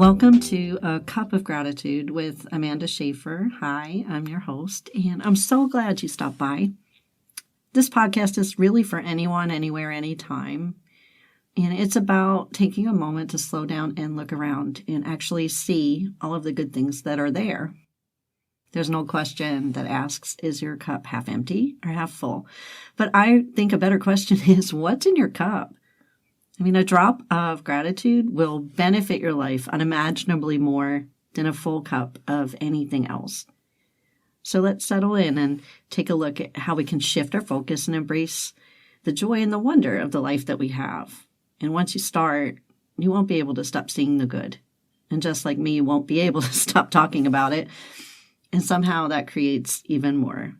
Welcome to A Cup of Gratitude with Amanda Schaefer. Hi, I'm your host, and I'm so glad you stopped by. This podcast is really for anyone, anywhere, anytime. And it's about taking a moment to slow down and look around and actually see all of the good things that are there. There's no question that asks, is your cup half empty or half full? But I think a better question is, what's in your cup? I mean, a drop of gratitude will benefit your life unimaginably more than a full cup of anything else. So let's settle in and take a look at how we can shift our focus and embrace the joy and the wonder of the life that we have. And once you start, you won't be able to stop seeing the good. And just like me, you won't be able to stop talking about it. And somehow that creates even more.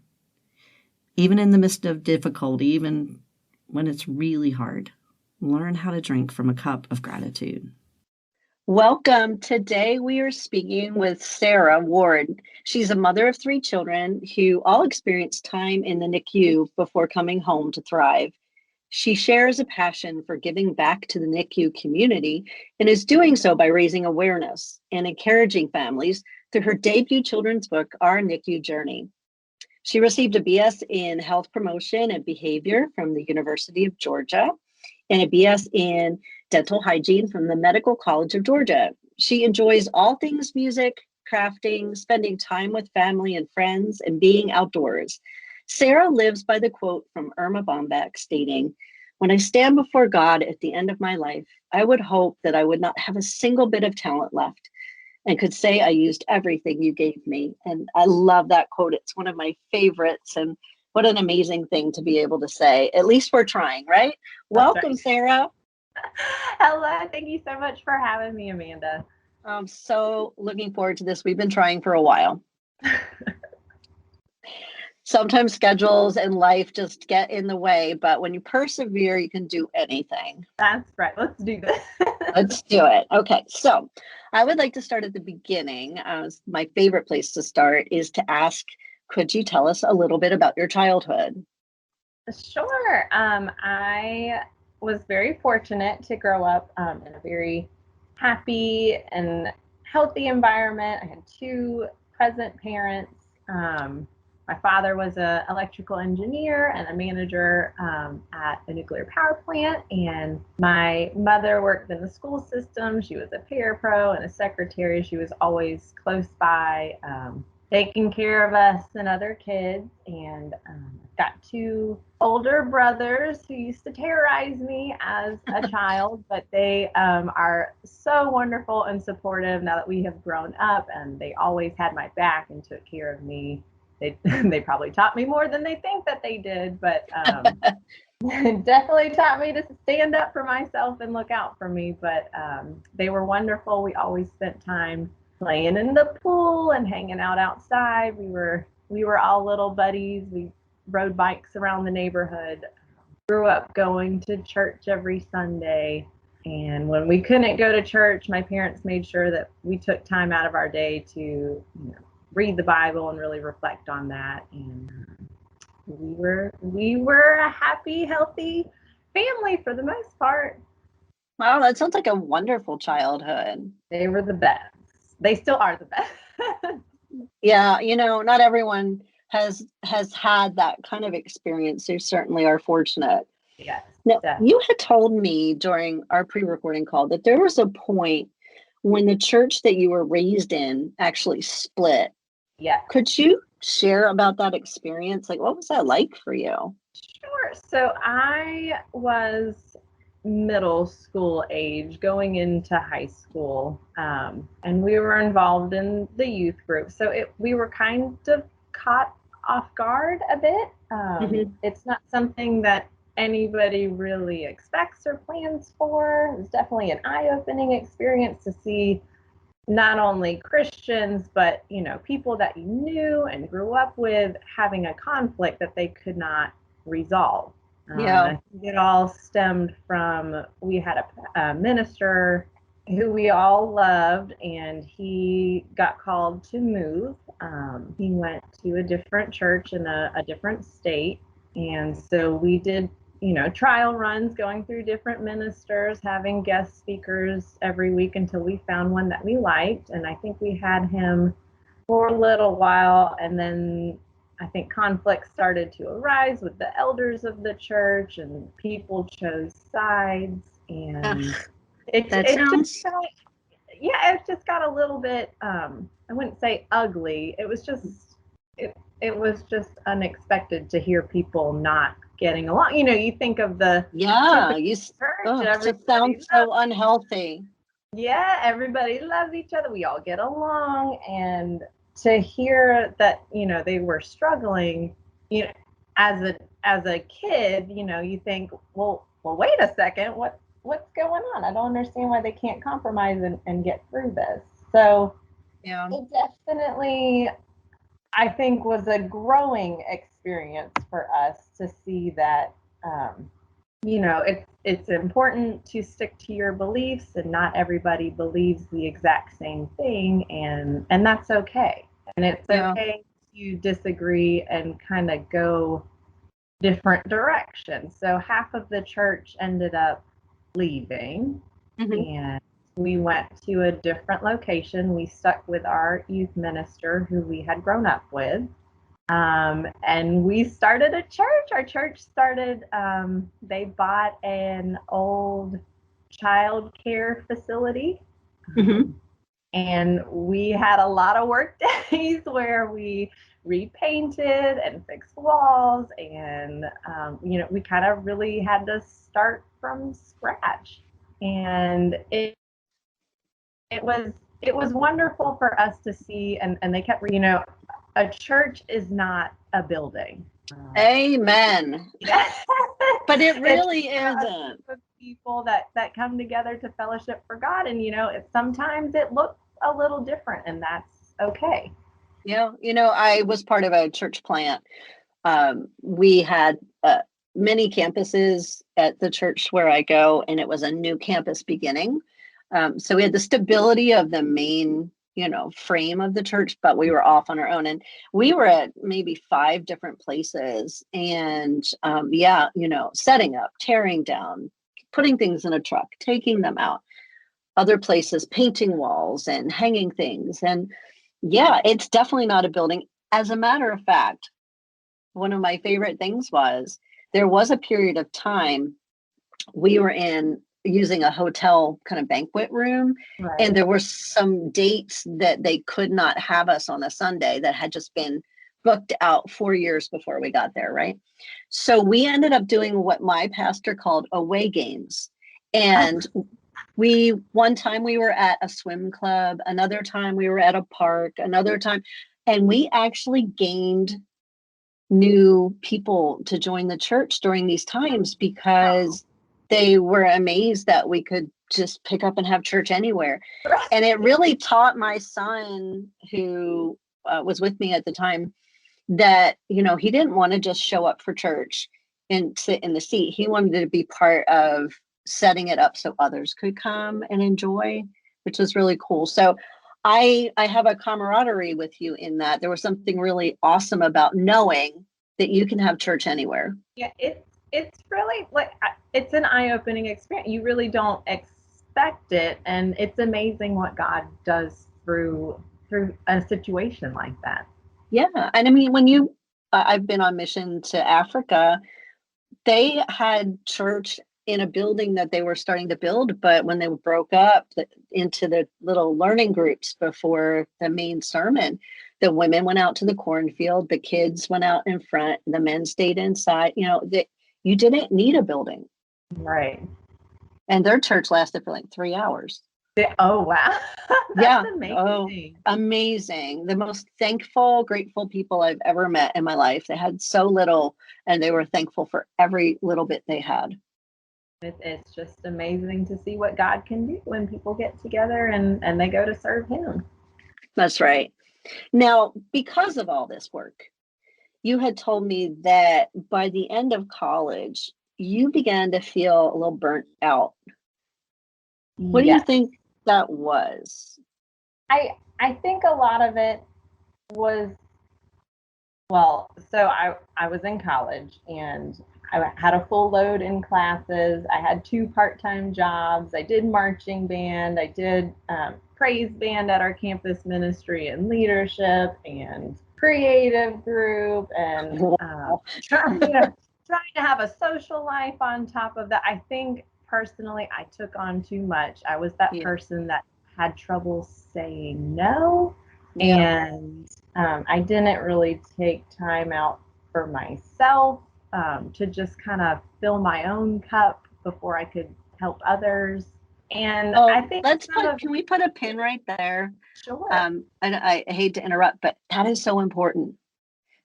Even in the midst of difficulty, even when it's really hard. Learn how to drink from a cup of gratitude. Welcome. Today we are speaking with Sarah Ward. She's a mother of 3 children who all experienced time in the NICU before coming home to thrive. She shares a passion for giving back to the NICU community and is doing so by raising awareness and encouraging families through her debut children's book, Our NICU Journey. She received a BS in Health Promotion and Behavior from the University of Georgia and a BS in Dental Hygiene from the Medical College of Georgia. She enjoys all things music, crafting, spending time with family and friends, and being outdoors. Sarah lives by the quote from Irma Bombeck stating, "When I stand before God at the end of my life, I would hope that I would not have a single bit of talent left and could say I used everything you gave me." And I love that quote. It's one of my favorites. And what an amazing thing to be able to say. At least we're trying, right? Welcome, right. Sarah. Hello. Thank you so much for having me, Amanda. I'm so looking forward to this. We've been trying for a while. Sometimes schedules and life just get in the way, but when you persevere, you can do anything. That's right. Let's do this. Let's do it. Okay. So I would like to start at the beginning. My favorite place to start is to ask, could you tell us a little bit about your childhood? Sure. I was very fortunate to grow up in a very happy and healthy environment. I had 2 present parents. My father was an electrical engineer and a manager at a nuclear power plant, and my mother worked in the school system. She was a parapro and a secretary. She was always close by, taking care of us and other kids. And got 2 older brothers who used to terrorize me as a child, but they are so wonderful and supportive now that we have grown up, and they always had my back and took care of me. They probably taught me more than they think that they did, but definitely taught me to stand up for myself and look out for me. But they were wonderful. We always spent time playing in the pool and hanging out outside. We were all little buddies. We rode bikes around the neighborhood. Grew up going to church every Sunday. And when we couldn't go to church, my parents made sure that we took time out of our day to, read the Bible and really reflect on that. And we were a happy, healthy family for the most part. Wow, that sounds like a wonderful childhood. They were the best. They still are the best. Yeah, not everyone has had that kind of experience. You certainly are fortunate. Yes. Now, definitely. you had told me during our pre-recording call that there was a point when the church that you were raised in actually split. Yeah. Could you share about that experience? Like, what was that like for you? Sure. So I was middle school age going into high school, and we were involved in the youth group. So we were kind of caught off guard a bit. It's not something that anybody really expects or plans for. It was definitely an eye-opening experience to see not only Christians, but people that you knew and grew up with having a conflict that they could not resolve. Yeah. I think it all stemmed from, we had a minister who we all loved, and he got called to move. He went to a different church in a different state, and so we did trial runs, going through different ministers, having guest speakers every week until we found one that we liked. And I think we had him for a little while, and then I think conflict started to arise with the elders of the church, and people chose sides, and it just got, yeah, it just got a little bit, I wouldn't say ugly. It was just unexpected to hear people not getting along. You think of the church, it just sounds so unhealthy. Yeah, everybody loves each other. We all get along, and to hear that, they were struggling, as a kid, you think, well, wait a second, what's going on? I don't understand why they can't compromise and get through this. So it definitely, I think, was a growing experience for us to see that, it's important to stick to your beliefs, and not everybody believes the exact same thing, and that's okay. And it's okay to disagree and kind of go different directions. So half of the church ended up leaving, and we went to a different location. We stuck with our youth minister who we had grown up with. And we started a church. Our church started, they bought an old child care facility. And we had a lot of work days where we repainted and fixed walls. And, we kind of really had to start from scratch. And it was wonderful for us to see. And they kept, a church is not a building. Amen. But it really isn't. People that come together to fellowship for God, and sometimes it looks a little different, and that's okay. Yeah, I was part of a church plant. We had many campuses at the church where I go, and it was a new campus beginning. So we had the stability of the main frame of the church, but we were off on our own, and we were at maybe 5 different places, and setting up, tearing down, putting things in a truck, taking them out, other places painting walls and hanging things. And it's definitely not a building. As a matter of fact, one of my favorite things was there was a period of time we were using a hotel kind of banquet room. Right. And there were some dates that they could not have us on a Sunday that had just been booked out 4 years before we got there. Right. So we ended up doing what my pastor called away games. And one time we were at a swim club, another time we were at a park, another time, and we actually gained new people to join the church during these times because they were amazed that we could just pick up and have church anywhere. And it really taught my son, who was with me at the time, that, he didn't want to just show up for church and sit in the seat. He wanted to be part of setting it up so others could come and enjoy, which was really cool. So I have a camaraderie with you in that. There was something really awesome about knowing that you can have church anywhere. Yeah, it's really it's an eye-opening experience. You really don't expect it, and it's amazing what God does through a situation like that. Yeah, and I mean, when I've been on mission to Africa, they had church in a building that they were starting to build, but when they broke up into the little learning groups before the main sermon, the women went out to the cornfield, the kids went out in front, the men stayed inside. You didn't need a building. Right. And their church lasted for 3 hours. Oh, wow. That's amazing. Oh, amazing. The most thankful, grateful people I've ever met in my life. They had so little, and they were thankful for every little bit they had. It's just amazing to see what God can do when people get together and they go to serve Him. That's right. Now, because of all this work, you had told me that by the end of college, you began to feel a little burnt out. What do you think that was? I think a lot of it was, so I was in college, and I had a full load in classes. I had 2 part-time jobs. I did marching band. I did praise band at our campus ministry and leadership and creative group and trying to have a social life on top of that. I think personally I took on too much. I was that person that had trouble saying no. And I didn't really take time out for myself to just kind of fill my own cup before I could help others. And I think can we put a pin right there? Sure. I hate to interrupt, but that is so important.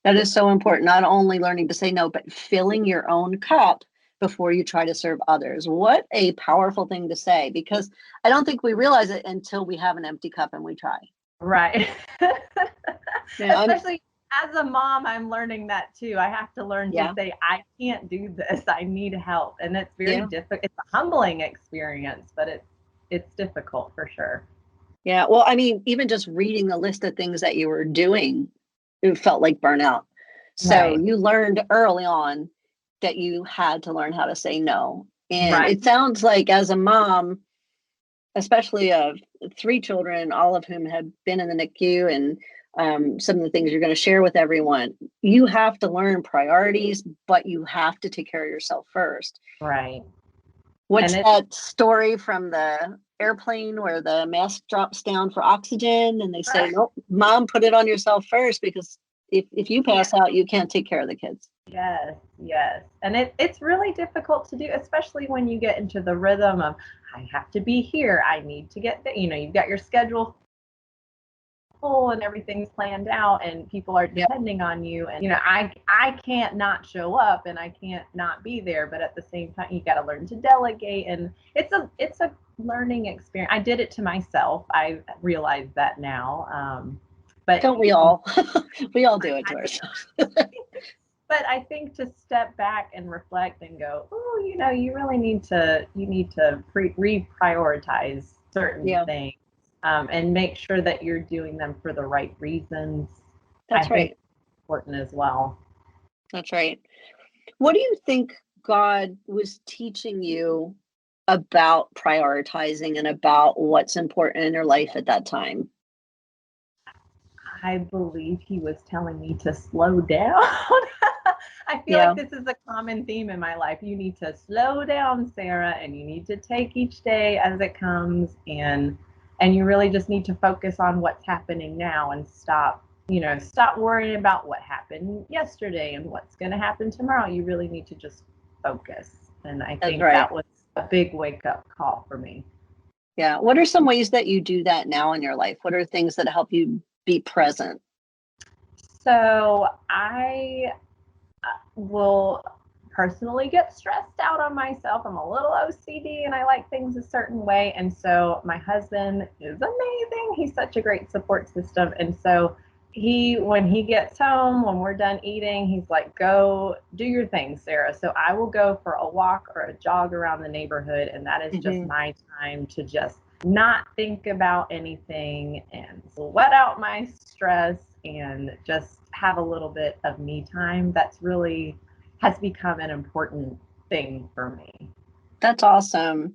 That is so important. Not only learning to say no, but filling your own cup before you try to serve others. What a powerful thing to say, because I don't think we realize it until we have an empty cup and we try. Right. Especially as a mom, I'm learning that too. I have to learn to say, I can't do this. I need help. And it's very difficult. It's a humbling experience, but it's difficult for sure. Yeah. Well, I mean, even just reading the list of things that you were doing, it felt like burnout. So you learned early on that you had to learn how to say no. And it sounds like as a mom, especially of 3 children, all of whom have been in the NICU, and some of the things you're going to share with everyone, you have to learn priorities, but you have to take care of yourself first. Right. What's that story from the airplane where the mask drops down for oxygen and they say, nope, mom, put it on yourself first, because if you pass out, you can't take care of the kids. Yes. And it's really difficult to do, especially when you get into the rhythm of, I have to be here. I need to get there. You've got your schedule full and everything's planned out and people are depending on you. And, I can't not show up and I can't not be there. But at the same time, you got to learn to delegate. And it's a learning experience. I did it to myself. I realize that now. But don't we all? We all do it to ourselves. But I think to step back and reflect and go, oh, you really need to reprioritize certain things and make sure that you're doing them for the right reasons. That's right. Think it's important as well. That's right. What do you think God was teaching you about prioritizing and about what's important in your life at that time? I believe he was telling me to slow down. I feel like this is a common theme in my life. You need to slow down, Sarah, and you need to take each day as it comes, and you really just need to focus on what's happening now and stop worrying about what happened yesterday and what's going to happen tomorrow. You really need to just focus. And I think that was a big wake-up call for me. Yeah. What are some ways that you do that now in your life? What are things that help you be present? So I will personally get stressed out on myself. I'm a little OCD and I like things a certain way. And so my husband is amazing. He's such a great support system. And so when he gets home, when we're done eating, he's like, go do your thing, Sarah. So I will go for a walk or a jog around the neighborhood. And that is just my time to just not think about anything and let out my stress and just have a little bit of me time. That's really has become an important thing for me. That's awesome.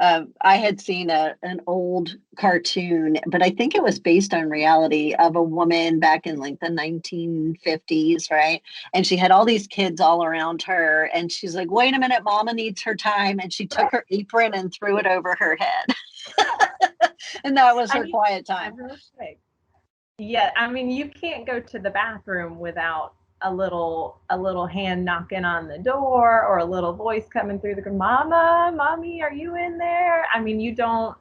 I had seen an old cartoon, but I think it was based on reality, of a woman back in like the 1950s, right? And she had all these kids all around her, and she's like, wait a minute, mama needs her time. And she took her apron and threw it over her head. And that was her quiet time. Yeah, I mean, you can't go to the bathroom without a little hand knocking on the door or a little voice coming through the mommy, are you in there? I mean,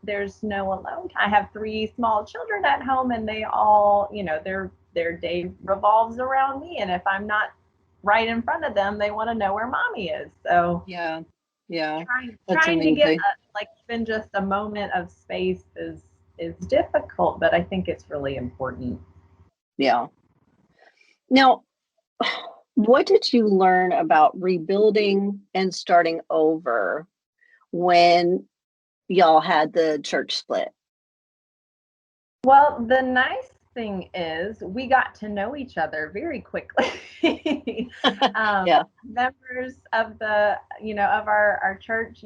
there's no alone time. I have 3 small children at home and they all, their day revolves around me. And if I'm not right in front of them, they want to know where mommy is. So yeah. Trying to get even just a moment of space is difficult, but I think it's really important. Yeah. Now, what did you learn about rebuilding and starting over when y'all had the church split? Well, the nice thing is we got to know each other very quickly. Yeah. Members of the, of our church,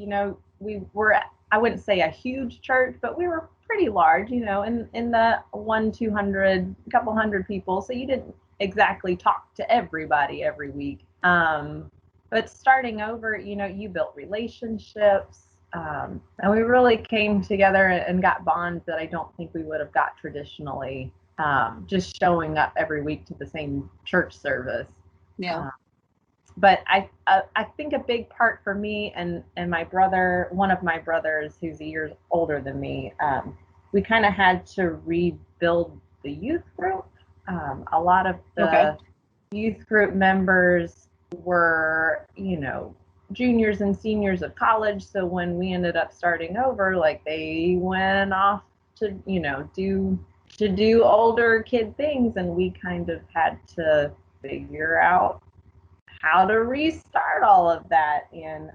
we were, I wouldn't say a huge church, but we were pretty large, in the 200, couple hundred people. So you didn't exactly talk to everybody every week. But starting over, you built relationships. And we really came together and got bonds that I don't think we would have got traditionally, just showing up every week to the same church service. Yeah. But I think a big part for me and my brother, one of my brothers who's a year older than me, we kind of had to rebuild the youth group. A lot of the youth group members were, juniors and seniors of college. So when we ended up starting over, like they went off to, do older kid things, and we kind of had to figure out how to restart all of that. And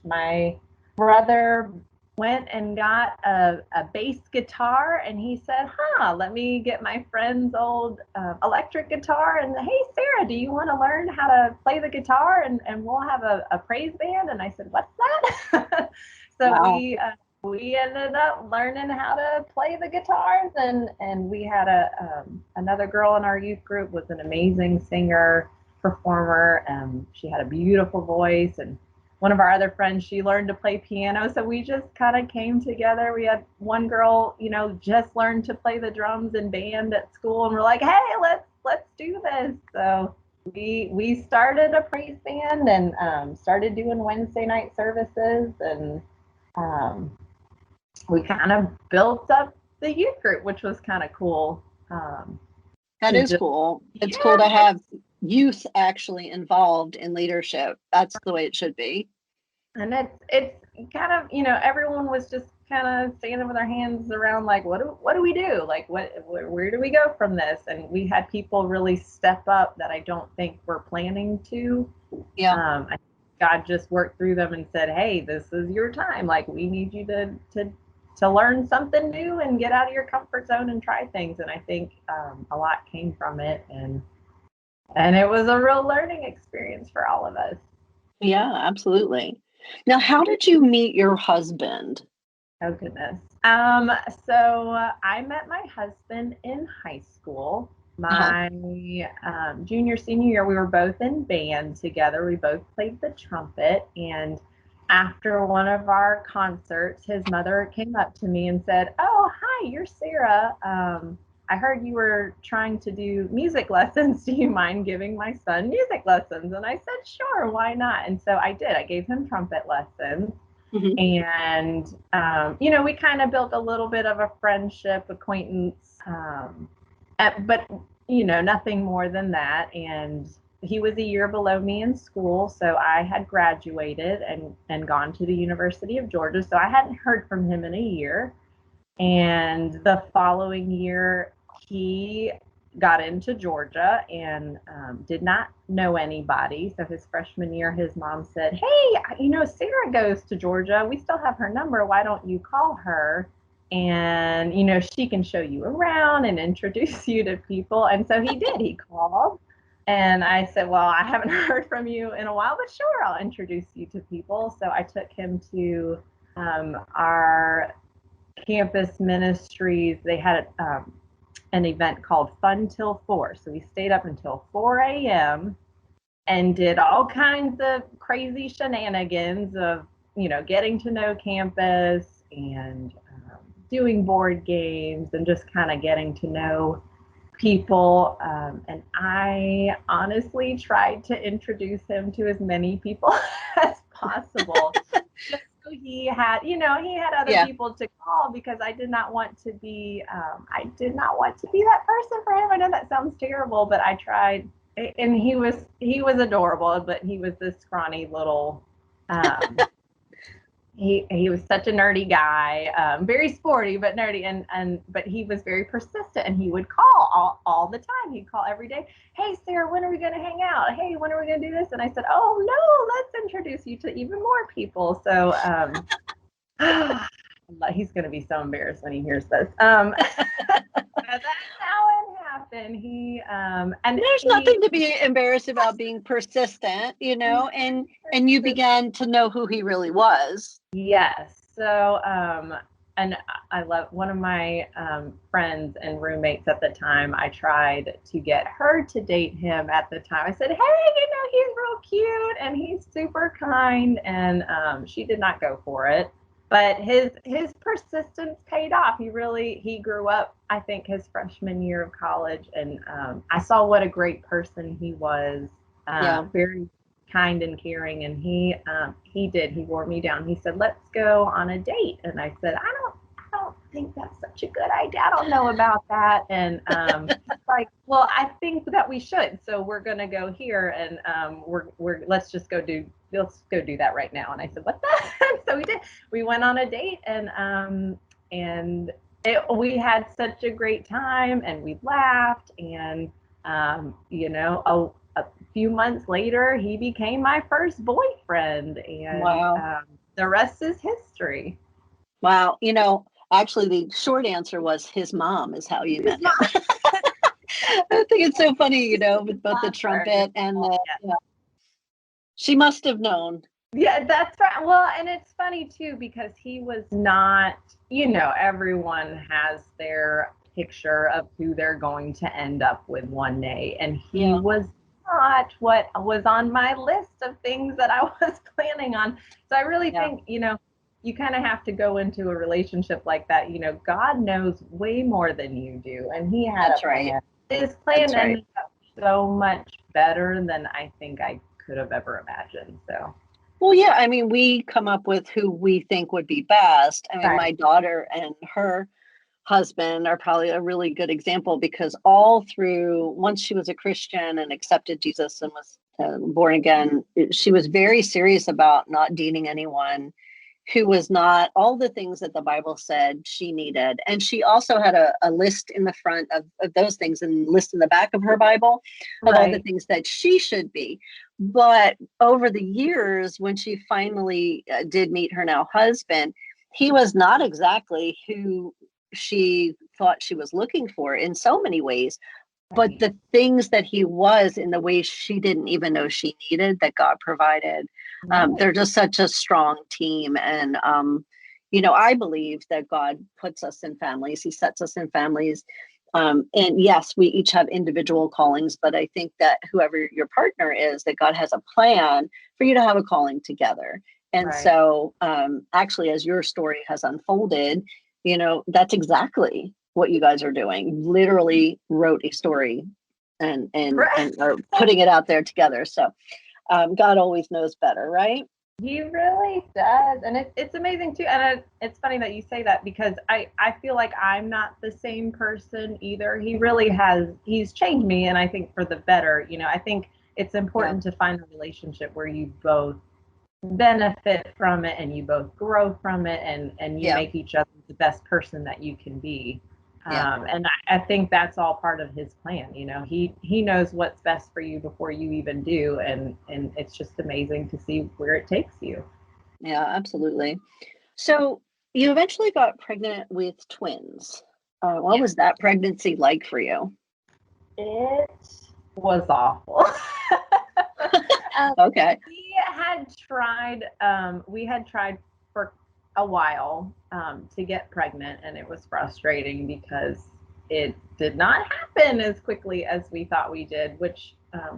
my brother went and got a bass guitar, and he said, let me get my friend's old electric guitar, and hey, Sarah, do you want to learn how to play the guitar, and we'll have a praise band? And I said, what's that? So wow. we ended up learning how to play the guitars, and we had another girl in our youth group was an amazing singer, performer, and she had a beautiful voice. And one of our other friends, she learned to play piano. So we just kind of came together. We had one girl, just learned to play the drums in band at school, and we're like, hey, let's do this. So we started a praise band and started doing Wednesday night services, and we kind of built up the youth group, which was kind of cool. That is cool. It's cool to have youth actually involved in leadership. That's the way it should be. And it's kind of, everyone was just kind of standing with their hands around, like, what do we do? Like, where do we go from this? And we had people really step up that I don't think we're planning to. Yeah. God just worked through them and said, hey, this is your time. Like, we need you to learn something new and get out of your comfort zone and try things. And I think a lot came from it, and it was a real learning experience for all of us. Yeah, absolutely. Now, how did you meet your husband? Oh, goodness. So I met my husband in high school. My junior, senior year, we were both in band together. We both played the trumpet. And after one of our concerts, his mother came up to me and said, oh, hi, you're Sarah. I heard you were trying to do music lessons. Do you mind giving my son music lessons? And I said, sure, why not? And so I did. I gave him trumpet lessons. Mm-hmm. And, we kind of built a little bit of a friendship, acquaintance, but, nothing more than that. And he was a year below me in school. So I had graduated and gone to the University of Georgia. So I hadn't heard from him in a year. And the following year, he got into Georgia and did not know anybody. So his freshman year, his mom said, hey, Sarah goes to Georgia. We still have her number. Why don't you call her? And, she can show you around and introduce you to people. And so he did. He called. And I said, well, I haven't heard from you in a while, but sure, I'll introduce you to people. So I took him to our campus ministries. They had an event called Fun Till 4. So we stayed up until 4 a.m. and did all kinds of crazy shenanigans of, getting to know campus and doing board games and just kind of getting to know people. And I honestly tried to introduce him to as many people as possible. He had other people to call, because I did not want to be that person for him. I know that sounds terrible, but I tried. And he was adorable, but he was this scrawny little, he was such a nerdy guy, very sporty, but nerdy. But he was very persistent, and he would call all the time. He'd call every day. Hey, Sarah, when are we going to hang out? Hey, when are we going to do this? And I said, oh no, let's introduce you to even more people. So, he's going to be so embarrassed when he hears this. That's how it and there's nothing to be embarrassed about being persistent, and you began to know who he really was. Yes. So, and I love one of my friends and roommates at the time. I tried to get her to date him at the time. I said, hey, he's real cute and he's super kind. And she did not go for it. But his persistence paid off. He grew up, I think, his freshman year of college. And I saw what a great person he was. Very kind and caring, and he wore me down. He said, let's go on a date, and I said, I don't think that's such a good idea. I don't know about that. And like, well, I think that we should, so we're gonna go here, and let's go do that right now. And I said, what the so we went on a date, and we had such a great time, and we laughed, and a few months later, he became my first boyfriend, and wow. The rest is history. Wow. Actually, the short answer was his mom is how you met him. I think it's so funny, with both the trumpet and she must have known. Yeah, that's right. Well, and it's funny too, because he was not, everyone has their picture of who they're going to end up with one day, and he was not what was on my list of things that I was planning on. So I really think, you kind of have to go into a relationship like that. God knows way more than you do, and he had a plan. Right. His plan ended up so much better than I think I could have ever imagined. So. Well, yeah, I mean, we come up with who we think would be best. I mean, my daughter and her husband are probably a really good example, because all through, once she was a Christian and accepted Jesus and was born again, she was very serious about not dating anyone who was not all the things that the Bible said she needed. And she also had a list in the front of those things and list in the back of her Bible of all the things that she should be. But over the years, when she finally did meet her now husband, he was not exactly who she thought she was looking for in so many ways. But the things that he was in the ways she didn't even know she needed, that God provided. They're just such a strong team. And, I believe that God puts us in families. He sets us in families. And yes, we each have individual callings, but I think that whoever your partner is, that God has a plan for you to have a calling together. And so actually, as your story has unfolded, that's exactly what you guys are doing. Literally wrote a story and are putting it out there together. So God always knows better, right? He really does. And it's amazing too. And it's funny that you say that, because I feel like I'm not the same person either. He really he's changed me, and I think for the better. I think it's important to find a relationship where you both benefit from it and you both grow from it, and you make each other the best person that you can be. And I think that's all part of his plan. He knows what's best for you before you even do, and it's just amazing to see where it takes you. Yeah, absolutely. So you eventually got pregnant with twins. What was that pregnancy like for you? It was awful. Okay. We had tried for a while to get pregnant, and it was frustrating because it did not happen as quickly as we thought we did, which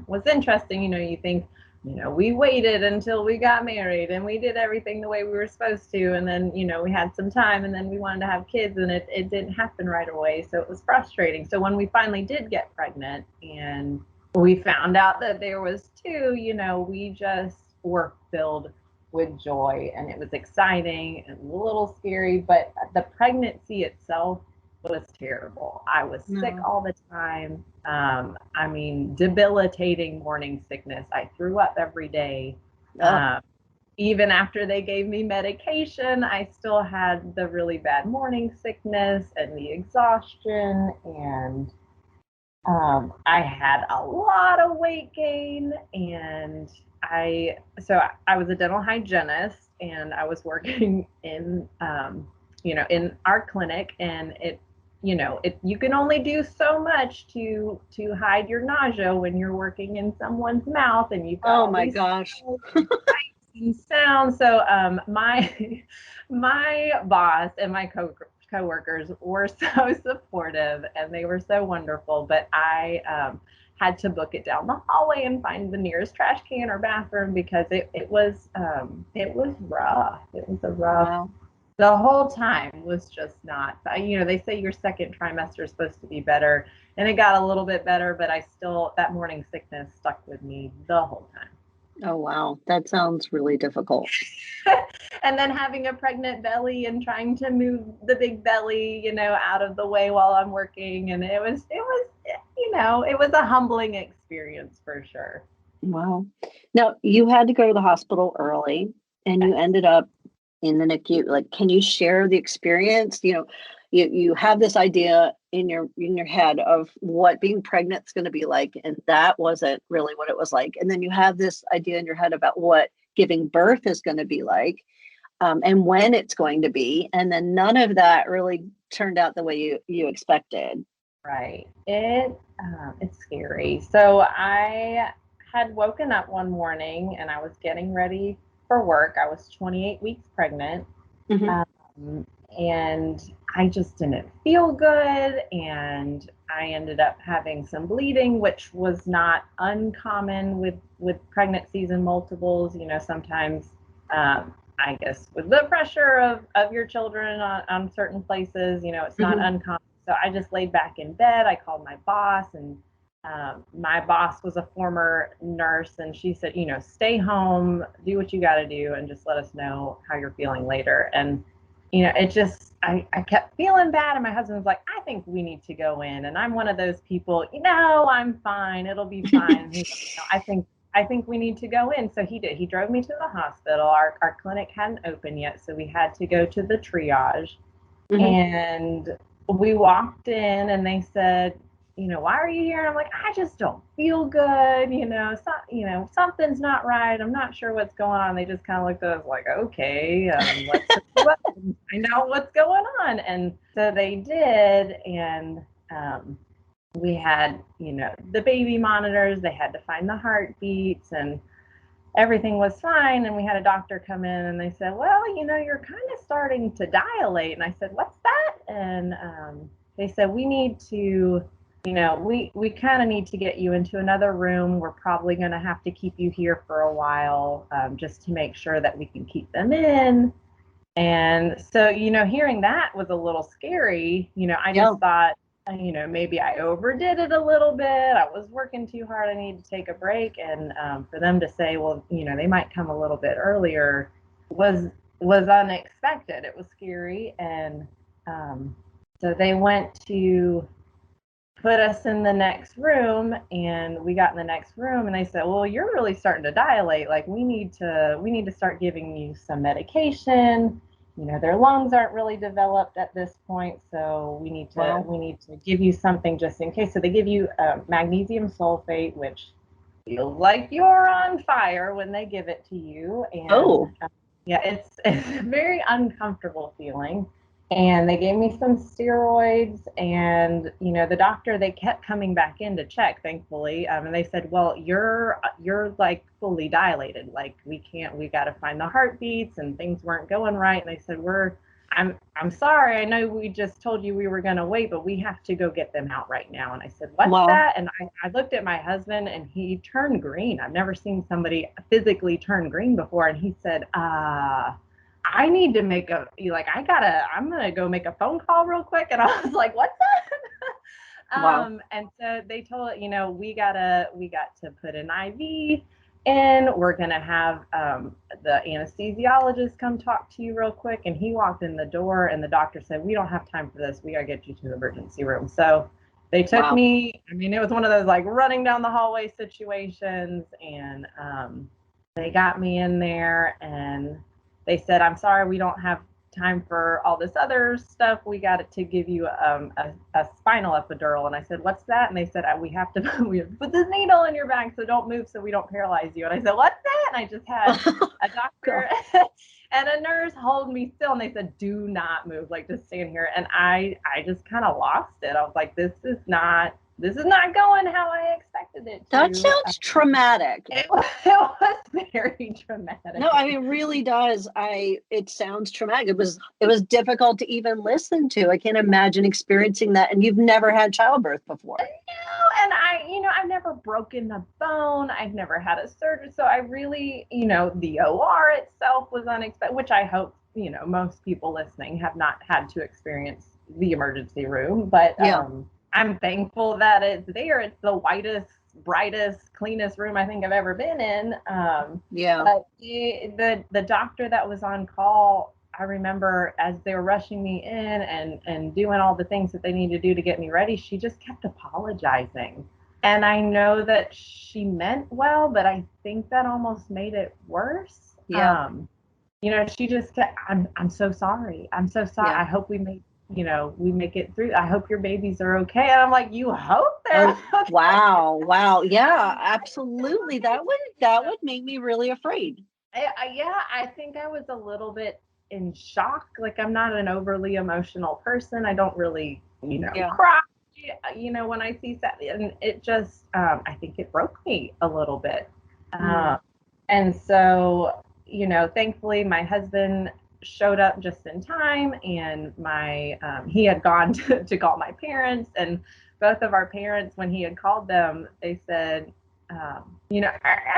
was interesting. You think, we waited until we got married and we did everything the way we were supposed to, and then we had some time, and then we wanted to have kids, and it didn't happen right away, so it was frustrating. So when we finally did get pregnant and we found out that there was two, we just were filled with joy, and it was exciting and a little scary, but the pregnancy itself was terrible. I was sick all the time. I mean, debilitating morning sickness. I threw up every day. Even after they gave me medication, I still had the really bad morning sickness and the exhaustion, and I had a lot of weight gain, and I was a dental hygienist, and I was working in in our clinic, and you can only do so much to hide your nausea when you're working in someone's mouth, and you've got Oh all my these gosh. sounds. So my my boss and my coworkers were so supportive, and they were so wonderful. But I had to book it down the hallway and find the nearest trash can or bathroom, because it was rough. It was a rough. Wow. The whole time was just not. They say your second trimester is supposed to be better, and it got a little bit better, but that morning sickness stuck with me the whole time. Oh, wow. That sounds really difficult. And then having a pregnant belly and trying to move the big belly, out of the way while I'm working. And it was a humbling experience for sure. Wow. Now, you had to go to the hospital early and you ended up in the NICU. Like, can you share the experience? You have this idea in your head of what being pregnant is going to be like, and that wasn't really what it was like. And then you have this idea in your head about what giving birth is going to be like, and when it's going to be, and then none of that really turned out the way you expected. Right. It's scary. So I had woken up one morning and I was getting ready for work. I was 28 weeks pregnant. Mm-hmm. And I just didn't feel good, and I ended up having some bleeding, which was not uncommon with pregnancies and multiples. Sometimes I guess with the pressure of your children on certain places, it's not Mm-hmm. uncommon. So I just laid back in bed. I called my boss, and my boss was a former nurse, and she said, stay home, do what you got to do, and just let us know how you're feeling later. And I kept feeling bad, and my husband was like, I think we need to go in. And I'm one of those people, I'm fine, it'll be fine. He's like, I think we need to go in. So he did. He drove me to the hospital. Our clinic hadn't opened yet, so we had to go to the triage. Mm-hmm. And we walked in, and they said, why are you here? And I'm like, I just don't feel good. Something's not right. I'm not sure what's going on. They just kind of looked at us like, okay, let's find out what's going on. And so they did. And we had, the baby monitors. They had to find the heartbeats, and everything was fine. And we had a doctor come in, and they said, well, you're kind of starting to dilate. And I said, what's that? And they said, we need to, we kind of need to get you into another room. We're probably going to have to keep you here for a while, just to make sure that we can keep them in. And so, hearing that was a little scary. I just thought, maybe I overdid it a little bit. I was working too hard. I need to take a break. And for them to say, well, they might come a little bit earlier was unexpected. It was scary. And so they went to put us in the next room, and we got in the next room, and they said, well, you're really starting to dilate. Like, we need to start giving you some medication. Their lungs aren't really developed at this point, so we need to give you something just in case. So they give you magnesium sulfate, which feels like you're on fire when they give it to you. And yeah, it's a very uncomfortable feeling. And they gave me some steroids, and the doctor, they kept coming back in to check, thankfully, and they said, well, you're like fully dilated, like we got to find the heartbeats, and things weren't going right. And they said, I'm sorry, I know we just told you we were going to wait, but we have to go get them out right now. And I said, what's that? And I looked at my husband, and he turned green. I've never seen somebody physically turn green before. And he said, I need to I'm going to go make a phone call real quick. And I was like, what's that? Wow. And so they told, we got to put an IV in. We're going to have the anesthesiologist come talk to you real quick. And he walked in the door, and the doctor said, we don't have time for this. We got to get you to the emergency room. So they took me. I mean, it was one of those like running down the hallway situations. And they got me in there, and they said, I'm sorry, we don't have time for all this other stuff. We got to give you a spinal epidural. And I said, what's that? And they said, we have to put this needle in your back, so don't move, so we don't paralyze you. And I said, what's that? And I just had a doctor And a nurse held me still, and they said, "Do not move, like just stand here." And I just kind of lost it. I was like, this is not going how I expected it to. That sounds traumatic. It was very traumatic. No, I mean, it really does. It sounds traumatic. It was difficult to even listen to. I can't imagine experiencing that. And you've never had childbirth before. No, and I've never broken a bone. I've never had a surgery. So I really, the OR itself was unexpected, which I hope, most people listening have not had to experience the emergency room. But yeah. I'm thankful that it's there. It's the whitest, brightest, cleanest room I think I've ever been in. Yeah. But the doctor that was on call, I remember as they were rushing me in and doing all the things that they need to do to get me ready, she just kept apologizing. And I know that she meant well, but I think that almost made it worse. Yeah. She just kept, I'm so sorry. I'm so sorry. Yeah. I hope we make it through. I hope your babies are okay. And I'm like, you hope they're okay. Wow. Yeah, absolutely. That would make me really afraid. I think I was a little bit in shock. Like, I'm not an overly emotional person. I don't really, cry, when I see that. And it just, I think it broke me a little bit. And so, thankfully my husband showed up just in time, and he had gone to call my parents, and both of our parents, when he had called them, they said, are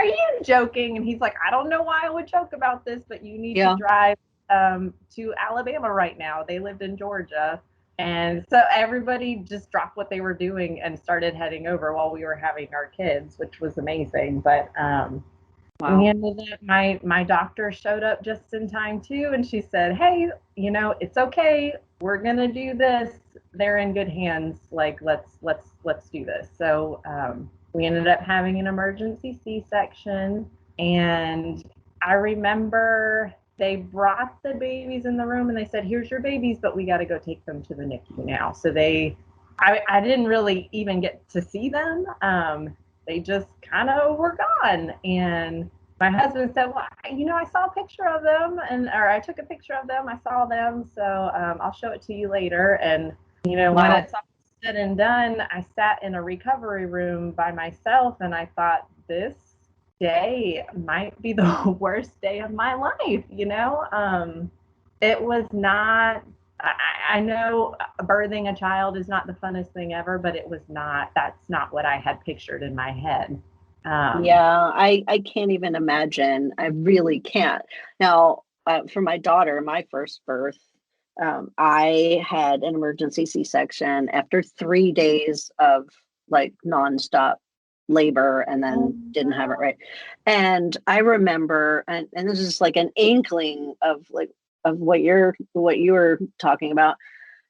you joking? And he's like, I don't know why I would joke about this, but you need to drive to Alabama right now. They lived in Georgia. And so everybody just dropped what they were doing and started heading over while we were having our kids, which was amazing. But wow. We ended up, my doctor showed up just in time too, and she said, "Hey, it's okay. We're gonna do this. They're in good hands. Like, let's do this." So we ended up having an emergency C-section, and I remember they brought the babies in the room, and they said, "Here's your babies, but we got to go take them to the NICU now." So I didn't really even get to see them. They just kind of were gone. And my husband said, "Well, I saw a picture of them, or I took a picture of them. I saw them. So I'll show it to you later." And, when it's all said and done, I sat in a recovery room by myself, and I thought, this day might be the worst day of my life. It was not, I know birthing a child is not the funnest thing ever, but that's not what I had pictured in my head. I can't even imagine. I really can't. Now, for my daughter, my first birth, I had an emergency C-section after 3 days of like nonstop labor, and then didn't have it right. And I remember, and this is like an inkling of what you were talking about,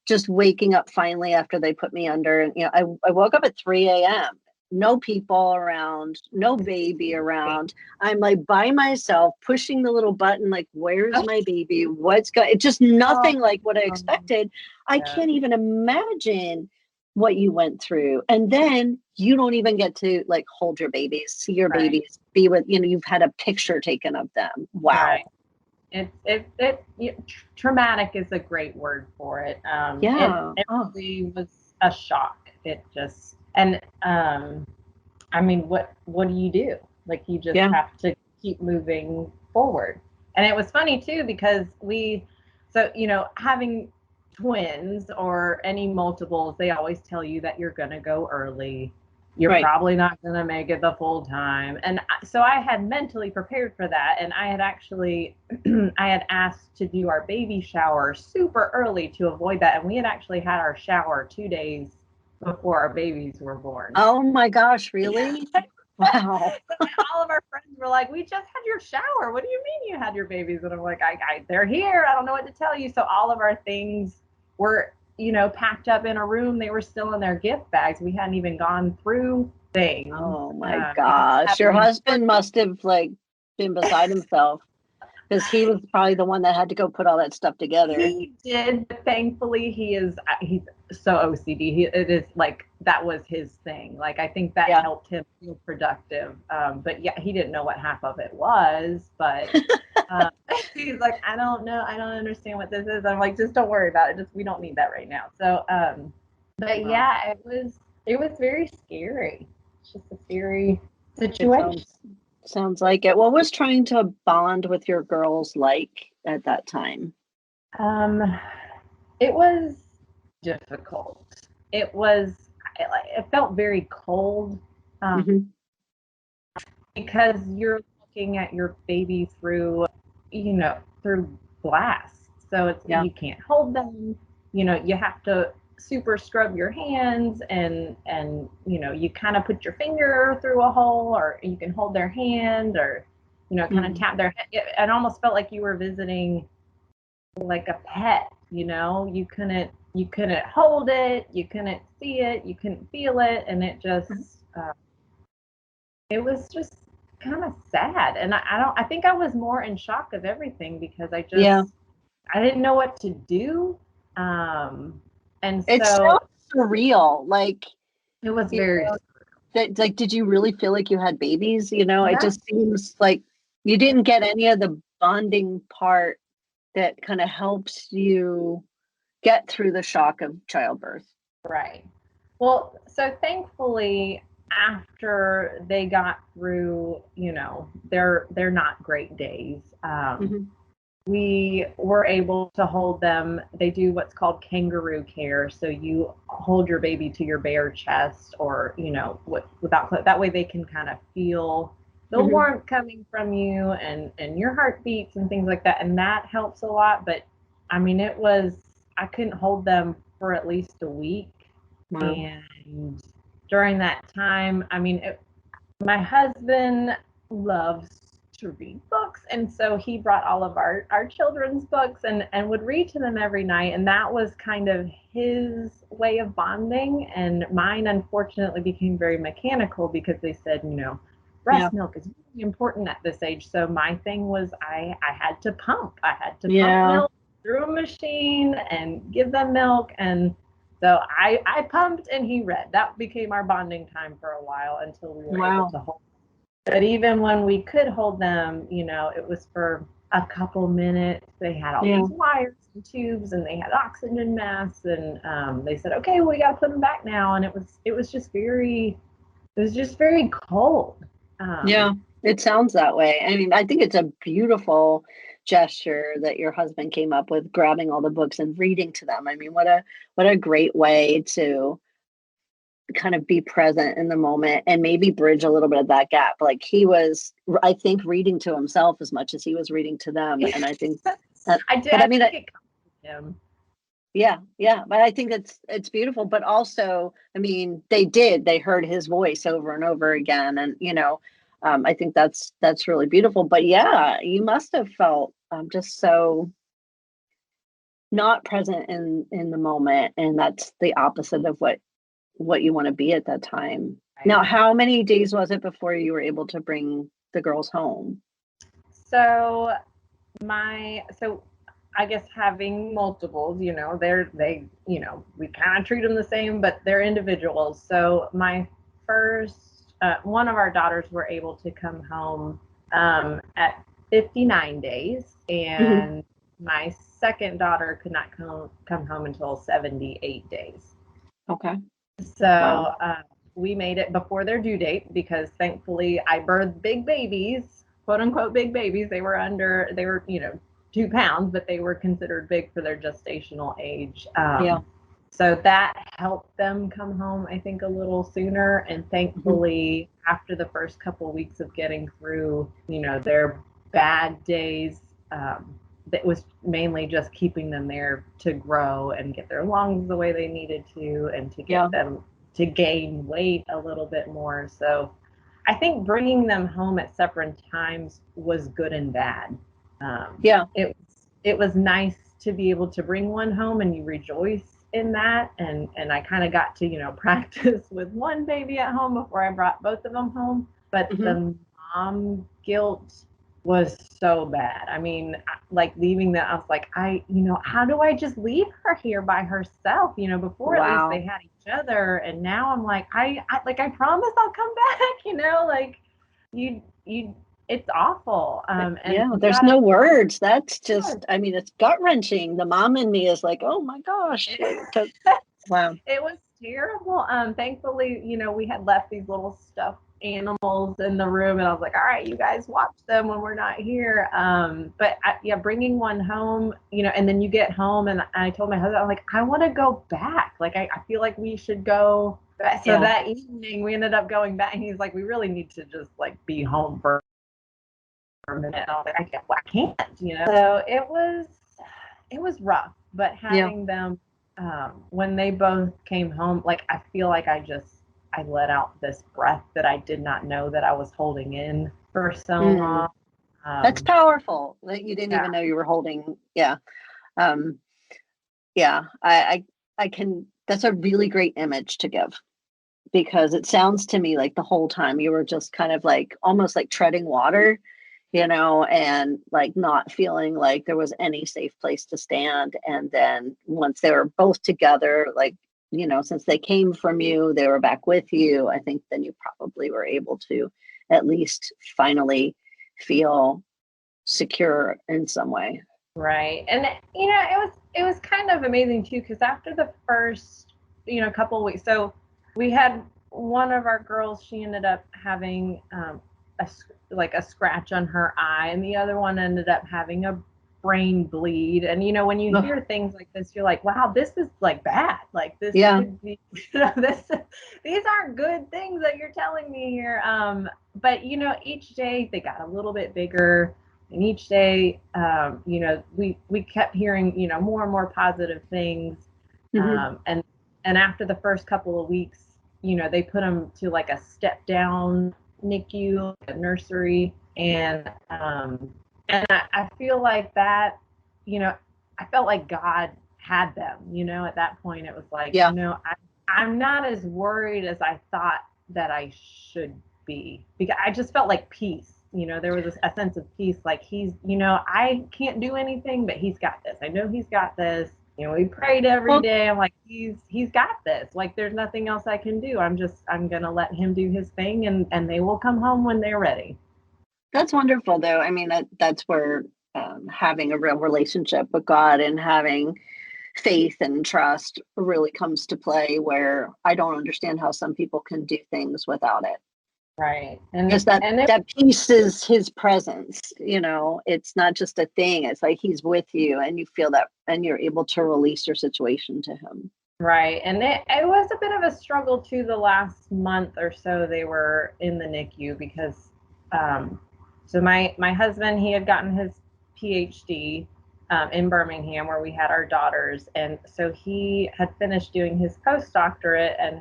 just waking up finally after they put me under. And I woke up at 3 a.m. No people around, no baby around. I'm like by myself pushing the little button, like, where's my baby? What's going? It's just nothing like what I expected. I can't even imagine what you went through. And then you don't even get to like hold your babies, see your babies, be with, you've had a picture taken of them. Wow. Right. Traumatic is a great word for it. It really was a shock. It just, and I mean, what do you do? Like, you just have to keep moving forward. And it was funny too, because having twins or any multiples, they always tell you that you're going to go early. You're probably not going to make it the full time. And so I had mentally prepared for that. And I had actually, I had asked to do our baby shower super early to avoid that. And we had actually had our shower 2 days before our babies were born. Oh my gosh, really? Wow. All of our friends were like, "We just had your shower. What do you mean you had your babies?" And I'm like, they're here. I don't know what to tell you. So all of our things were, packed up in a room. They were still in their gift bags. We hadn't even gone through things. Oh my gosh. Your husband must have been beside himself, because he was probably the one that had to go put all that stuff together. He did, but thankfully he's so OCD. It is like, that was his thing. Like, I think that helped him feel productive. But he didn't know what half of it was, but He's like, I don't know. I don't understand what this is. I'm like, just don't worry about it. Just, we don't need that right now. So, but Wow. yeah, it was very scary. It's just a scary It situation. sounds like it. What was trying to bond with your girls like at that time? Um, it was difficult. It was, it felt very cold. Um, Mm-hmm. because you're looking at your baby through, through glass. So it's, Yeah. you can't hold them. You have to super scrub your hands, and you kind of put your finger through a hole, or you can hold their hand, or kind of tap their head. It almost felt like you were visiting like a pet. You couldn't hold it, you couldn't see it, you couldn't feel it, and it was just kind of sad. And I think I was more in shock of everything because Yeah. I didn't know what to do. And It so sounds surreal. Like, it was you very, know, that, like, did you really feel like you had babies? It yeah, just seems like you didn't get any of the bonding part that kind of helps you get through the shock of childbirth. right. Well, so thankfully, after they got through, they're not great days. Mm-hmm. We were able to hold them. They do what's called kangaroo care. So you hold your baby to your bare chest, or, without clothes. That way they can kind of feel the Mm-hmm. warmth coming from you, and your heartbeats and things like that. And that helps a lot. But I mean, I couldn't hold them for at least a week. Wow. And during that time, I mean, my husband loves to read books, and so he brought all of our children's books, and would read to them every night, and that was kind of his way of bonding. And mine unfortunately became very mechanical because they said, Yeah. breast milk is really important at this age. So my thing was, I had to pump Yeah. milk through a machine and give them milk. And so I pumped and he read. That became our bonding time for a while until we were able Wow. to hold. But even when we could hold them, it was for a couple minutes. They had all Yeah. these wires and tubes, and they had oxygen masks, and they said, "Okay, well, we got to put them back now." And it was just very cold. Um, Yeah. It sounds that way. I mean, I think it's a beautiful gesture that your husband came up with, grabbing all the books and reading to them. I mean, what a great way to kind of be present in the moment and maybe bridge a little bit of that gap. Like, he was, I think, reading to himself as much as he was reading to them. And I think that, I did. but I I mean, think it comes with him. yeah, yeah. But I think it's beautiful. But also, I mean, they heard his voice over and over again. And, I think that's really beautiful. But yeah, you must have felt just so not present in the moment. And that's the opposite of what you want to be at that time. Right. Now, how many days was it before you were able to bring the girls home? So so I guess having multiples, we kind of treat them the same, but they're individuals. So my first, one of our daughters were able to come home at 59 days, Mhm. and my second daughter could not come home until 78 days. Okay. So Wow. we made it before their due date because thankfully I birthed big babies, quote unquote big babies. They were, 2 pounds, but they were considered big for their gestational age. Yeah. So that helped them come home, I think, a little sooner. And Mhm. thankfully, after the first couple of weeks of getting through, their bad days, it was mainly just keeping them there to grow and get their lungs the way they needed to, and to Yeah. get them to gain weight a little bit more. So I think bringing them home at separate times was good and bad. Yeah. It was nice to be able to bring one home and you rejoice in that. And I kind of got to, practice with one baby at home before I brought both of them home. But Mhm. the mom guilt was so bad. I mean, like leaving that, I was like, how do I just leave her here by herself? Before at least they Wow. had each other, and now I'm like, I promise I'll come back. Like you it's awful. And Yeah, you there's gotta, no words. That's just, I mean, it's gut wrenching. The mom in me is like, oh my gosh. Wow. it was terrible. Thankfully, we had left these little stuffed animals in the room, and I was like, all right, you guys watch them when we're not here. But yeah, bringing one home, and then you get home, and I told my husband, I'm like, I want to go back. Like, I feel like we should go. So that evening, we ended up going back, and he's like, we really need to just like be home for a minute. And I was like, I can't. So it was rough, but having them when they both came home, like I feel like I let out this breath that I did not know that I was holding in for so long. That's powerful that you didn't even know you were holding. Yeah. Yeah. I can, that's a really great image to give, because it sounds to me like the whole time you were just kind of like almost like treading water, and like not feeling like there was any safe place to stand. And then once they were both together, like, since they came from you, they were back with you. I think then you probably were able to at least finally feel secure in some way. Right. And it was kind of amazing too, because after the first, couple of weeks, so we had one of our girls, she ended up having a scratch on her eye, and the other one ended up having a brain bleed. And when you hear things like this, you're like, wow, this is like bad. Like this could be, these aren't good things that you're telling me here. But each day they got a little bit bigger. And each day, we kept hearing, more and more positive things. And after the first couple of weeks, they put them to like a step down NICU, a nursery. And I feel like that, I felt like God had them, at that point. It was like, I'm not as worried as I thought that I should be, because I just felt like peace. There was a sense of peace, like he's, I can't do anything, but he's got this. I know he's got this. We prayed every day. I'm like, he's got this. Like, there's nothing else I can do. I'm going to let him do his thing, and they will come home when they're ready. That's wonderful, though. I mean, that's where having a real relationship with God and having faith and trust really comes to play, where I don't understand how some people can do things without it. Right. Because that peace is his presence, it's not just a thing. It's like he's with you, and you feel that, and you're able to release your situation to him. Right. And it was a bit of a struggle too, the last month or so they were in the NICU, because so my husband, he had gotten his PhD in Birmingham, where we had our daughters, and so he had finished doing his postdoctorate and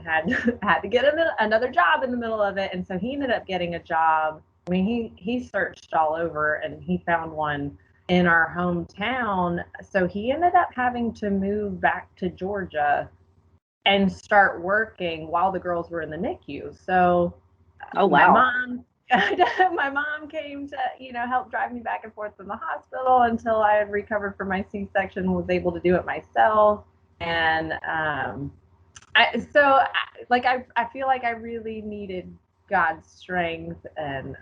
had to get another job in the middle of it. And so he ended up getting a job. I mean, he searched all over, and he found one in our hometown. So he ended up having to move back to Georgia and start working while the girls were in the NICU. So my mom came to, help drive me back and forth from the hospital until I had recovered from my C-section and was able to do it myself. And I feel like I really needed God's strength. And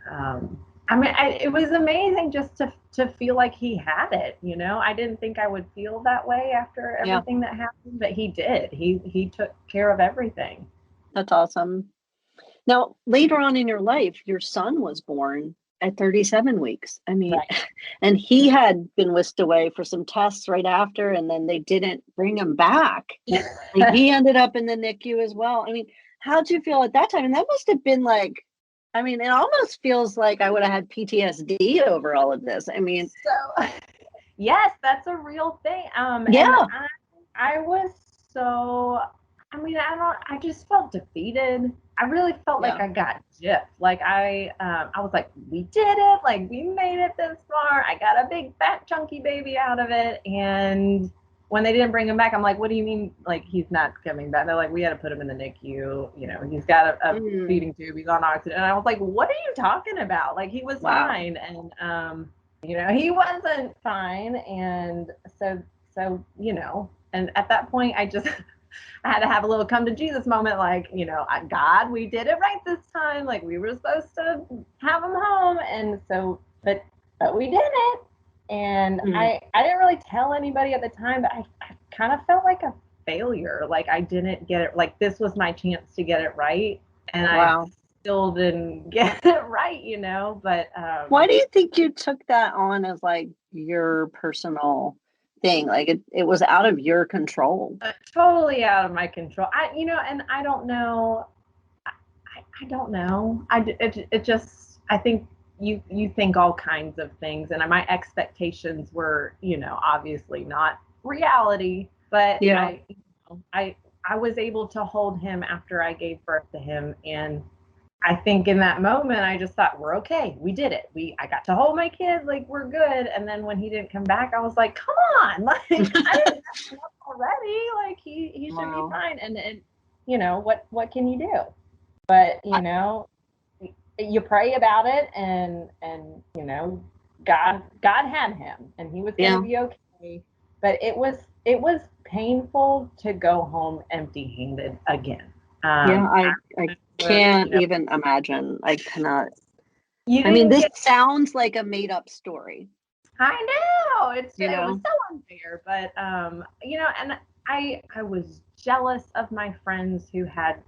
it was amazing just to feel like he had it. I didn't think I would feel that way after everything that happened, but he did. He took care of everything. That's awesome. Now, later on in your life, your son was born at 37 weeks. I mean, and he had been whisked away for some tests right after, and then they didn't bring him back. Like, he ended up in the NICU as well. I mean, how'd you feel at that time? And that must have been like, I mean, it almost feels like I would have had PTSD over all of this. I mean, so yes, that's a real thing. And I was so, I just felt defeated. I really felt like I got gypped. Like I was like, we did it. Like, we made it this far. I got a big fat chunky baby out of it. And when they didn't bring him back, I'm like, what do you mean? Like, he's not coming back? They're like, we had to put him in the NICU. He's got a feeding tube. He's on oxygen. And I was like, what are you talking about? Like, he was fine. And, he wasn't fine. And so, and at that point, I had to have a little come to Jesus moment, like, God, we did it right this time. Like, we were supposed to have him home. and so, but we did it. And Mhm. I didn't really tell anybody at the time, but I kind of felt like a failure. Like I didn't get it. Like this was my chance to get it right, and I Wow. still didn't get it right, But Why do you think you took that on as like your personal thing? Like it was out of your control. totally out of my control. And I don't know. I don't know. It just, I think you think all kinds of things, and my expectations were, obviously not reality. But Yeah. I was able to hold him after I gave birth to him, and I think in that moment I just thought, we're okay. We did it. I got to hold my kid, like we're good. And then when he didn't come back, I was like, come on, like I didn't mess him up already. Like he should be Wow. fine. And what can you do? But you pray about it, and God had him, and he was going to Yeah. be okay. But it was painful to go home empty-handed again. Yeah. I Where, can't even imagine. I cannot. you I mean, didn't this get. sounds like a made up story, I know you it was know? so unfair, but and I was jealous of my friends who had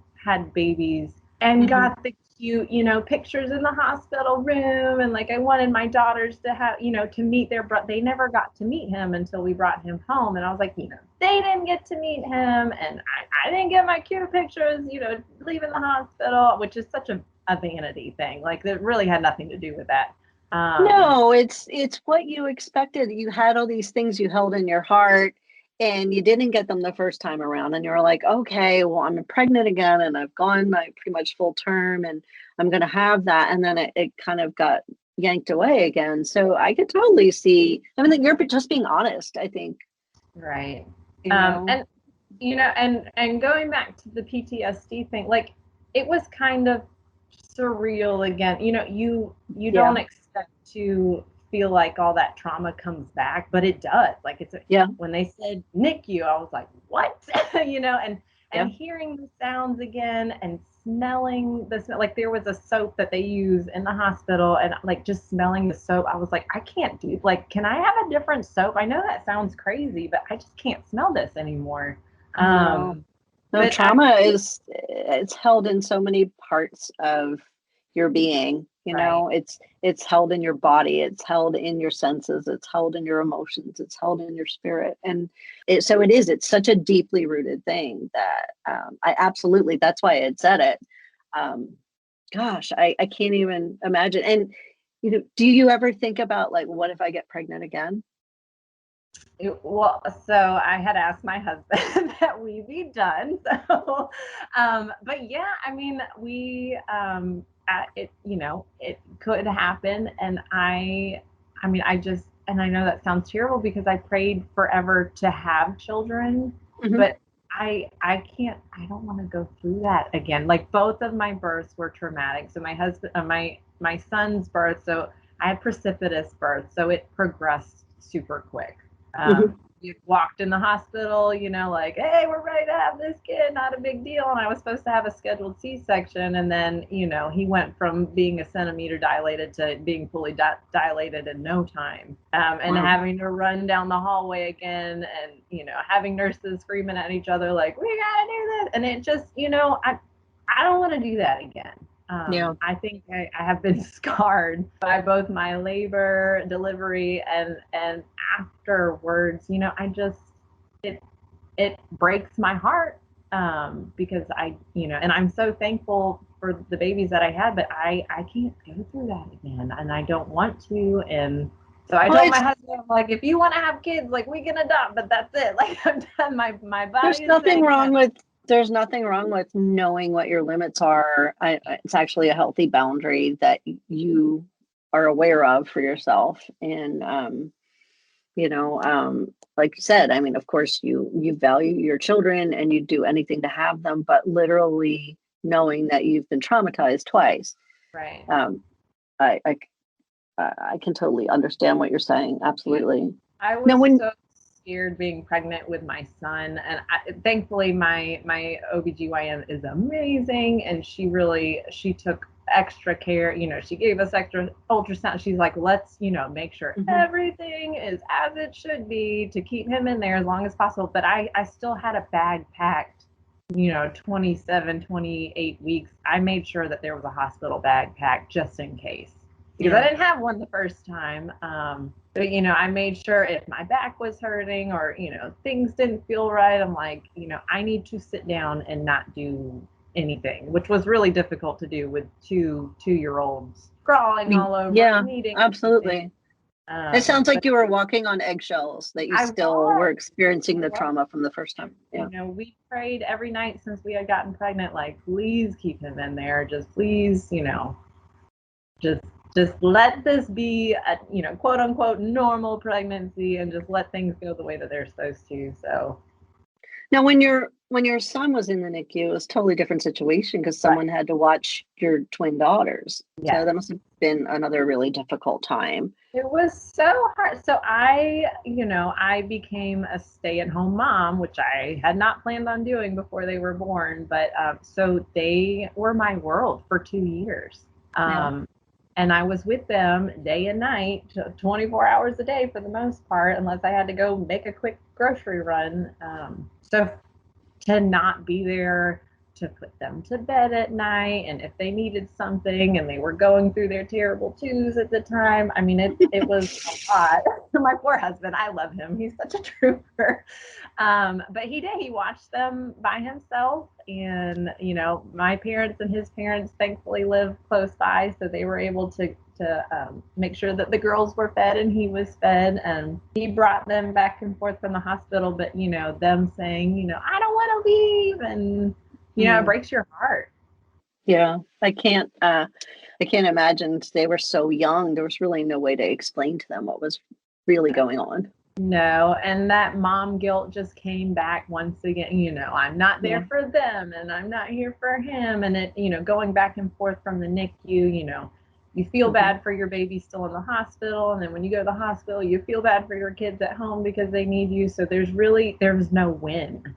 babies and Mhm. got the cute, pictures in the hospital room, and like I wanted my daughters to have, to meet their brother. They never got to meet him until we brought him home, and I was like, they didn't get to meet him, and I didn't get my cute pictures, leaving the hospital, which is such a vanity thing. Like it really had nothing to do with that. No, it's what you expected. You had all these things you held in your heart and you didn't get them the first time around. And you're like, okay, well, I'm pregnant again and I've gone my pretty much full term and I'm going to have that. And then it kind of got yanked away again. So I could totally see, I mean, you're just being honest, I think, Right. you know? And and going back to the PTSD thing, like it was kind of surreal again. You Yeah. don't expect to feel like all that trauma comes back, but it does. Like Yeah. when they said NICU, I was like, what? And Yeah. hearing the sounds again and smelling the smell. Like there was a soap that they use in the hospital, and like just smelling the soap, I was like, I can't do, like, can I have a different soap? I know that sounds crazy, but I just can't smell this anymore. I know. um No, but trauma is it's held in so many parts of your being, right. it's held in your body, it's held in your senses, it's held in your emotions, it's held in your spirit. And it's such a deeply rooted thing that I absolutely, that's why I had said it. Um, gosh, I can't even imagine. And do you ever think about like, what if I get pregnant again? Well, so I had asked my husband that we be done. So, but yeah, I mean, it could happen. And I mean, and I know that sounds terrible because I prayed forever to have children, Hmm. but I can't, I don't want to go through that again. Like both of my births were traumatic. So my husband, my son's birth, so I had precipitous birth. So it progressed super quick. Hmm. You walked in the hospital, like, hey, we're ready to have this kid, not a big deal. And I was supposed to have a scheduled C-section. And then, he went from being a centimeter dilated to being fully dilated in no time. And Wow. having to run down the hallway again and, having nurses screaming at each other, like, we got to do this. And it just, I don't want to do that again. Yeah. I think I have been scarred by both my labor, delivery, and afterwards. It breaks my heart, because and I'm so thankful for the babies that I had, but I can't go through that again, and I don't want to. And so I Well, told my husband, I'm like, if you want to have kids, like we can adopt, but that's it. Like I'm done. My there's body is nothing saying wrong no. with there's nothing wrong with knowing what your limits are. It's actually a healthy boundary that you are aware of for yourself. And like you said, I mean, of course, you value your children and you do anything to have them, but literally knowing that you've been traumatized twice, Right. um, I, I I can totally understand what you're saying. Yeah. Absolutely. I Now, was when so scared being pregnant with my son, and thankfully my OBGYN is amazing, and she took extra care. She gave us extra ultrasound. She's like, let's, make sure everything is as it should be to keep him in there as long as possible. But I still had a bag packed, 27, 28 weeks. I made sure that there was a hospital bag packed just in case, because I didn't have one the first time. But, I made sure if my back was hurting or, things didn't feel right, I'm like, I need to sit down and not do anything, which was really difficult to do with two-year-olds crawling all over, needing absolutely. It sounds like you were walking on eggshells, that you were experiencing the trauma from the first time. Yeah. We prayed every night since we had gotten pregnant, like, please keep him in there, just please, just let this be a, quote unquote normal pregnancy, and just let things go the way that they're supposed to. So now, when your son was in the NICU, it was a totally different situation, because someone had to watch your twin daughters. Yeah. So that must have been another really difficult time. It was so hard. So I became a stay-at-home mom, which I had not planned on doing before they were born. But so they were my world for 2 years. And I was with them day and night, 24 hours a day for the most part, unless I had to go make a quick grocery run. So to not be there to put them to bed at night, and if they needed something and they were going through their terrible twos at the time, I mean, it was a lot. My poor husband, I love him. He's such a trooper. But he watched them by himself, and, my parents and his parents thankfully live close by, so they were able to make sure that the girls were fed and he was fed, and he brought them back and forth from the hospital. But, them saying, I don't want to leave, and, it breaks your heart. Yeah, I can't imagine. They were so young. There was really no way to explain to them what was really going on. No, and that mom guilt just came back once again. I'm not there for them, and I'm not here for him, and it, going back and forth from the NICU. You feel bad for your baby still in the hospital, and then when you go to the hospital, you feel bad for your kids at home because they need you. So there was no win.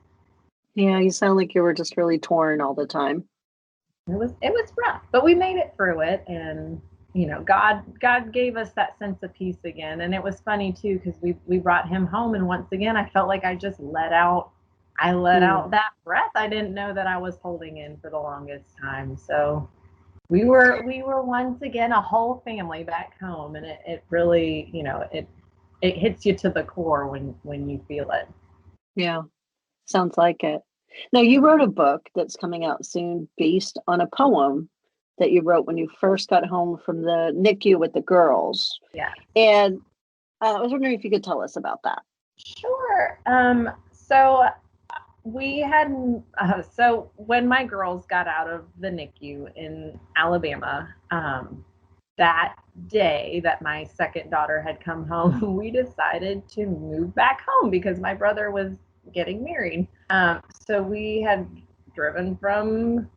Yeah, you sound like you were just really torn all the time. It was rough, but we made it through it, and God gave us that sense of peace again. And it was funny too, because we brought him home, and once again I felt like I just let out that breath I didn't know that I was holding in for the longest time. So we were once again a whole family back home, and it really, it hits you to the core when you feel it. Yeah. Sounds like it. Now, you wrote a book that's coming out soon based on a poem that you wrote when you first got home from the NICU with the girls. Yeah. And I was wondering if you could tell us about that. Sure. So we had, so when my girls got out of the NICU in Alabama, that day that my second daughter had come home, we decided to move back home because my brother was getting married. So we had driven from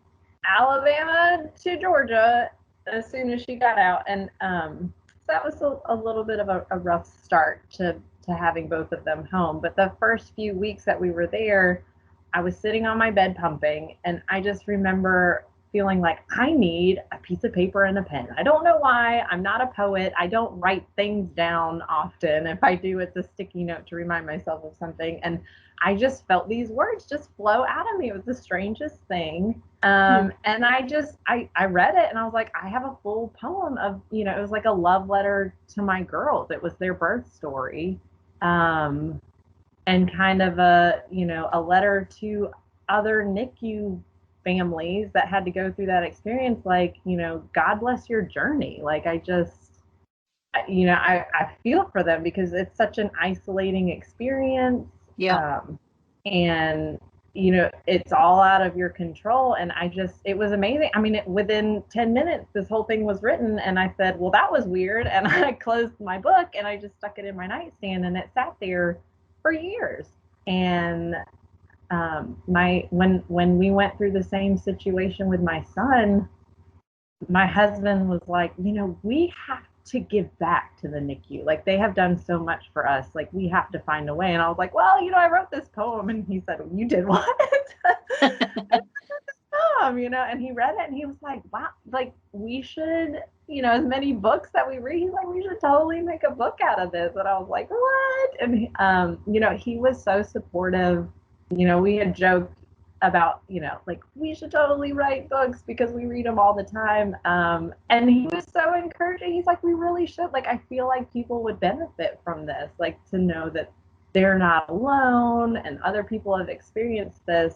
Alabama to Georgia as soon as she got out, and so that was a little bit of a rough start to having both of them home. But the first few weeks that we were there, I was sitting on my bed pumping, and I just remember feeling like I need a piece of paper and a pen. I don't know why. I'm not a poet. I don't write things down often. If I do, it's a sticky note to remind myself of something. And I just felt these words just flow out of me. It was the strangest thing. And I read it, and I was like, I have a full poem of, it was like a love letter to my girls. It was their birth story. And kind of a letter to other NICU families that had to go through that experience. Like, God bless your journey. Like, I feel for them because it's such an isolating experience. Yeah. And, it's all out of your control. And it was amazing. I mean, within 10 minutes, this whole thing was written. And I said, well, that was weird. And I closed my book and I just stuck it in my nightstand, and it sat there for years. And when we went through the same situation with my son, my husband was like, we have to give back to the NICU. Like, they have done so much for us. Like, we have to find a way. And I was like, well, I wrote this poem. And he said, you did what? and he read it and he was like, wow, like we should, as many books that we read, he's like, we should totally make a book out of this. And I was like, what? And, he was so supportive. We had joked about, like we should totally write books because we read them all the time. And he was so encouraging. He's like, we really should. Like, I feel like people would benefit from this, like to know that they're not alone and other people have experienced this.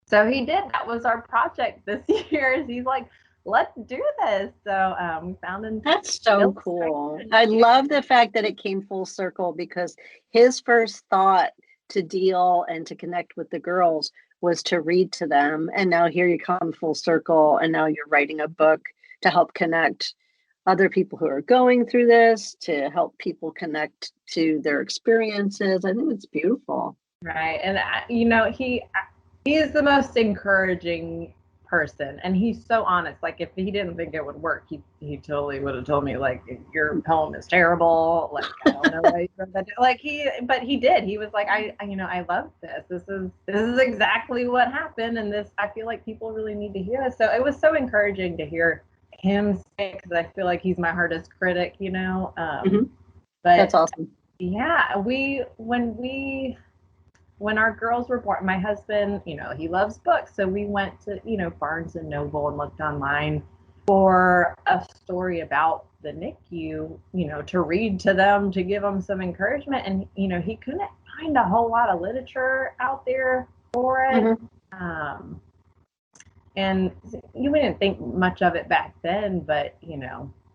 So he did. That was our project this year. He's like, let's do this. So we found an That's so cool. I love the fact that it came full circle, because his first thought to deal and to connect with the girls was to read to them. And now here you come full circle, and now you're writing a book to help connect other people who are going through this, to help people connect to their experiences. I think it's beautiful. Right. And, he is the most encouraging person, and he's so honest. Like, if he didn't think it would work, he totally would have told me, like, your poem is terrible, like I don't know why you wrote that. Like, but he did. He was like, I love this. This is exactly what happened, and this, I feel like people really need to hear this. So it was so encouraging to hear him say, because I feel like he's my hardest critic, Mm-hmm. But that's awesome. Yeah, when our girls were born, my husband, he loves books. So we went to, Barnes and Noble and looked online for a story about the NICU, to read to them, to give them some encouragement. And, he couldn't find a whole lot of literature out there for it. Mm-hmm. And you wouldn't think much of it back then, but,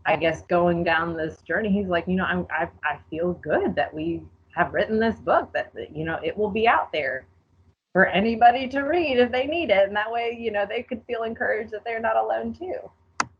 I guess going down this journey, he's like, I feel good that we have written this book, that it will be out there for anybody to read if they need it, and that way they could feel encouraged that they're not alone too.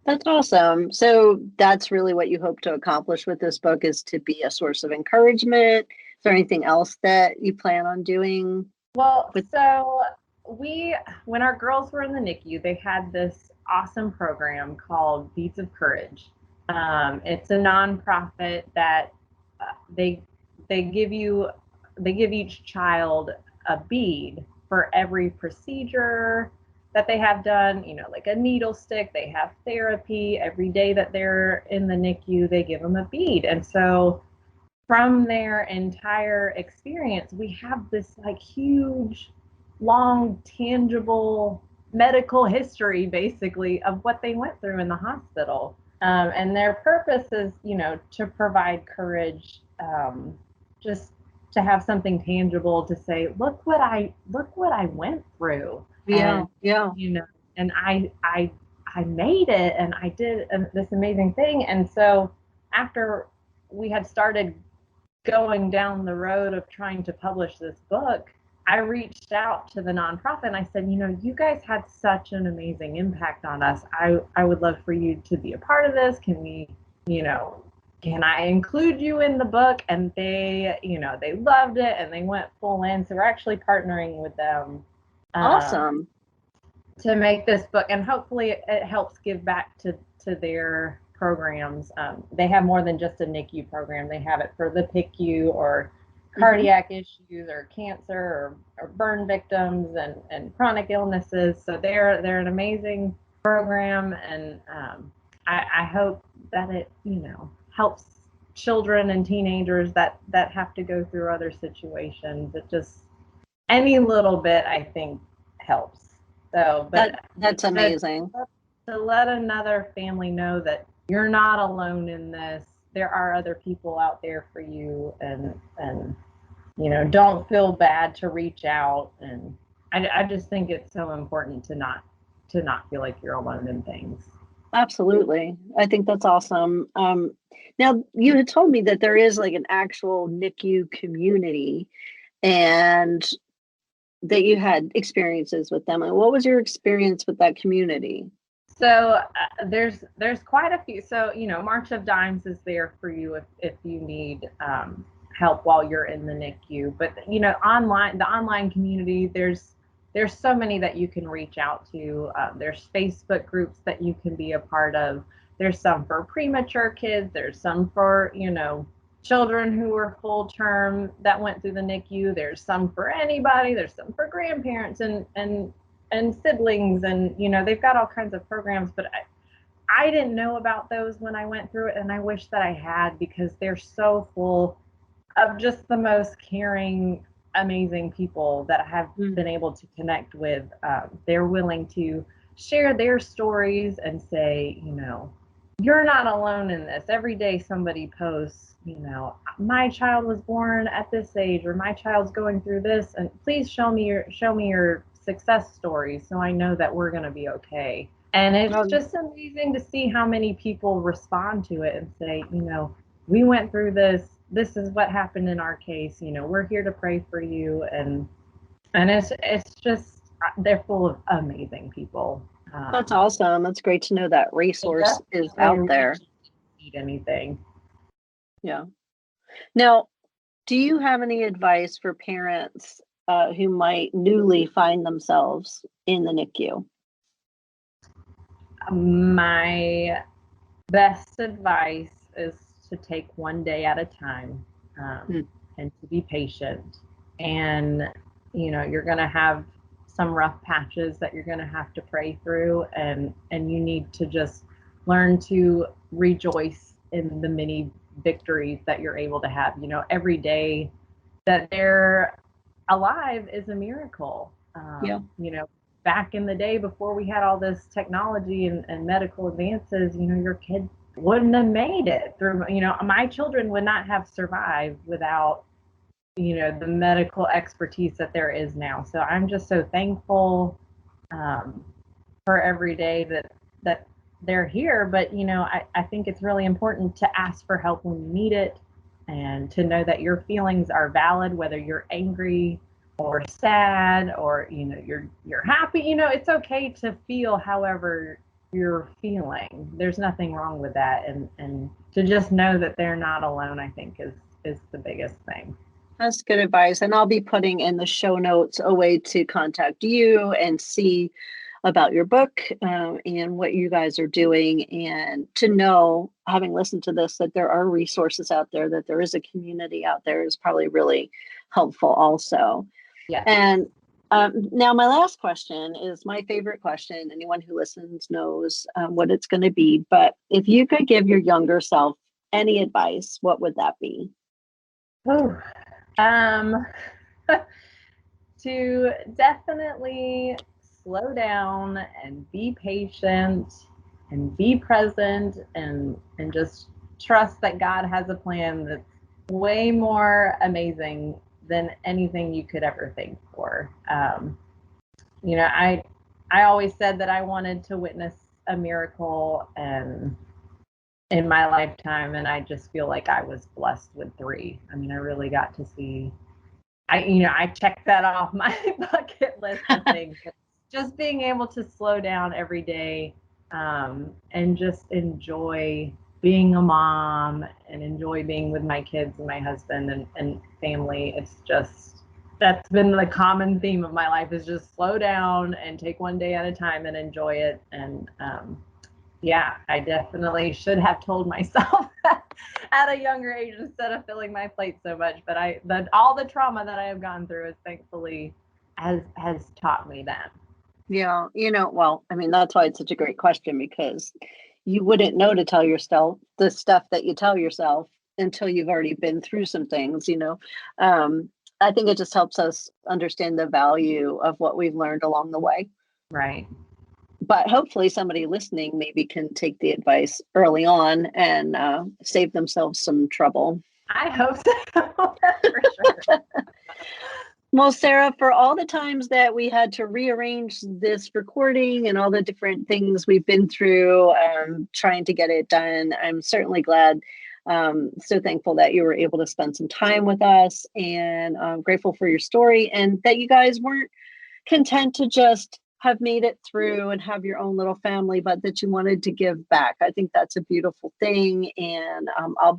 That's awesome. So that's really what you hope to accomplish with this book, is to be a source of encouragement. Is there anything else that you plan on doing? Well, so when our girls were in the NICU, they had this awesome program called Beads of Courage. It's a nonprofit that they give each child a bead for every procedure that they have done, like a needle stick. They have therapy every day that they're in the NICU. They give them a bead. And so from their entire experience, we have this like huge, long, tangible medical history, basically, of what they went through in the hospital. And their purpose is, to provide courage, just to have something tangible to say, look what I went through. Yeah. And I made it, and I did this amazing thing. And so after we had started going down the road of trying to publish this book, I reached out to the nonprofit and I said, you guys had such an amazing impact on us. I would love for you to be a part of this. Can we, can I include you in the book? And they, they loved it and they went full in. So we're actually partnering with them. Awesome. To make this book, and hopefully it helps give back to their programs. They have more than just a NICU program. They have it for the PICU or cardiac issues or cancer or burn victims and chronic illnesses. So they're an amazing program, and I hope that it helps children and teenagers that have to go through other situations. It just, any little bit, I think, helps. So, but that's amazing. To let another family know that you're not alone in this. There are other people out there for you, and don't feel bad to reach out. And I just think it's so important to not feel like you're alone in things. Absolutely. I think that's awesome. Now, you had told me that there is like an actual NICU community, and that you had experiences with them. And what was your experience with that community? So there's quite a few. So, March of Dimes is there for you if you need help while you're in the NICU. But, the online community, there's so many that you can reach out to. There's Facebook groups that you can be a part of. There's some for premature kids. There's some for, children who were full term that went through the NICU. There's some for anybody. There's some for grandparents, and and siblings, and they've got all kinds of programs, but I didn't know about those when I went through it, and I wish that I had, because they're so full of just the most caring, amazing people that I have been able to connect with. They're willing to share their stories and say, you're not alone in this. Every day somebody posts, my child was born at this age, or my child's going through this, and please show me your success stories so I know that we're going to be okay. And it's just amazing to see how many people respond to it and say, we went through this. This is what happened in our case. We're here to pray for you. And it's just, they're full of amazing people. That's awesome. That's great to know that resource is out there. Need anything. Yeah. Now, do you have any advice for parents who might newly find themselves in the NICU? My best advice is to take one day at a time, and to be patient. And you're going to have some rough patches that you're going to have to pray through, and you need to just learn to rejoice in the many victories that you're able to have. Every day that they're alive is a miracle. Back in the day, before we had all this technology and medical advances, your kid wouldn't have made it through. My children would not have survived without the medical expertise that there is now. So I'm just so thankful for every day that they're here. But I think it's really important to ask for help when you need it, and to know that your feelings are valid, whether you're angry or sad, or you're happy. It's okay to feel however you're feeling. There's nothing wrong with that, and to just know that they're not alone, I think is the biggest thing. That's good advice. And I'll be putting in the show notes a way to contact you and see about your book and what you guys are doing, and to know, having listened to this, that there are resources out there, that there is a community out there, is probably really helpful also. Yeah. And now my last question is my favorite question. Anyone who listens knows what it's going to be. But if you could give your younger self any advice, what would that be? To definitely slow down and be patient and be present, and just trust that God has a plan that's way more amazing than anything you could ever think for. I always said that I wanted to witness a miracle and in my lifetime, and I just feel like I was blessed with 3. I mean, I really got to see. I checked that off my bucket list of things. Just being able to slow down every day, and just enjoy being a mom, and enjoy being with my kids and my husband and family. It's just, that's been the common theme of my life, is just slow down and take one day at a time and enjoy it. And I definitely should have told myself at a younger age, instead of filling my plate so much. But all the trauma that I have gone through is thankfully has taught me that. Yeah, well, I mean, that's why it's such a great question, because you wouldn't know to tell yourself the stuff that you tell yourself until you've already been through some things. I think it just helps us understand the value of what we've learned along the way. Right. But hopefully somebody listening maybe can take the advice early on and save themselves some trouble. I hope so. For sure. Well, Sarah, for all the times that we had to rearrange this recording and all the different things we've been through trying to get it done, I'm certainly glad. So thankful that you were able to spend some time with us, and I'm grateful for your story, and that you guys weren't content to just have made it through and have your own little family, but that you wanted to give back. I think that's a beautiful thing. And I'll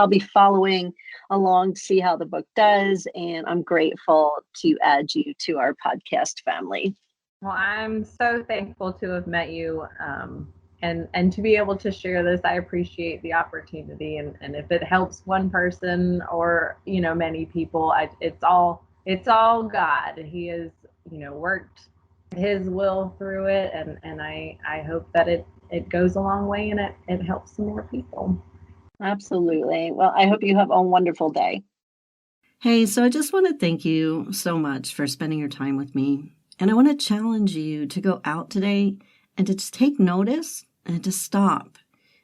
be following along to see how the book does. And I'm grateful to add you to our podcast family. Well, I'm so thankful to have met you, and to be able to share this. I appreciate the opportunity. And if it helps one person or, many people, it's all God. He has, worked his will through it, and I hope that it goes a long way and it helps some more people. Absolutely. Well, I hope you have a wonderful day. Hey, so I just want to thank you so much for spending your time with me. And I want to challenge you to go out today and to just take notice and to stop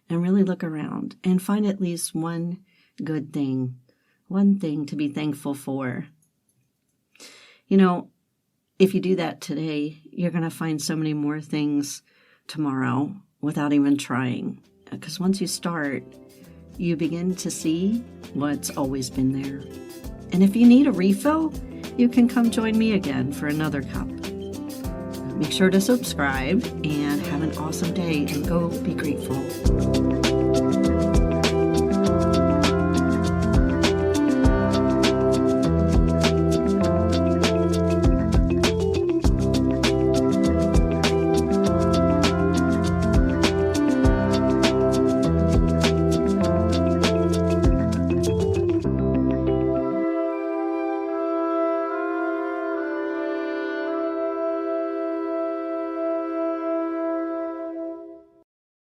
and really look around and find at least one good thing, one thing to be thankful for. You know, if you do that today, you're going to find so many more things tomorrow without even trying. Because once you start, you begin to see what's always been there. And if you need a refill, you can come join me again for another cup. Make sure to subscribe and have an awesome day and go be grateful.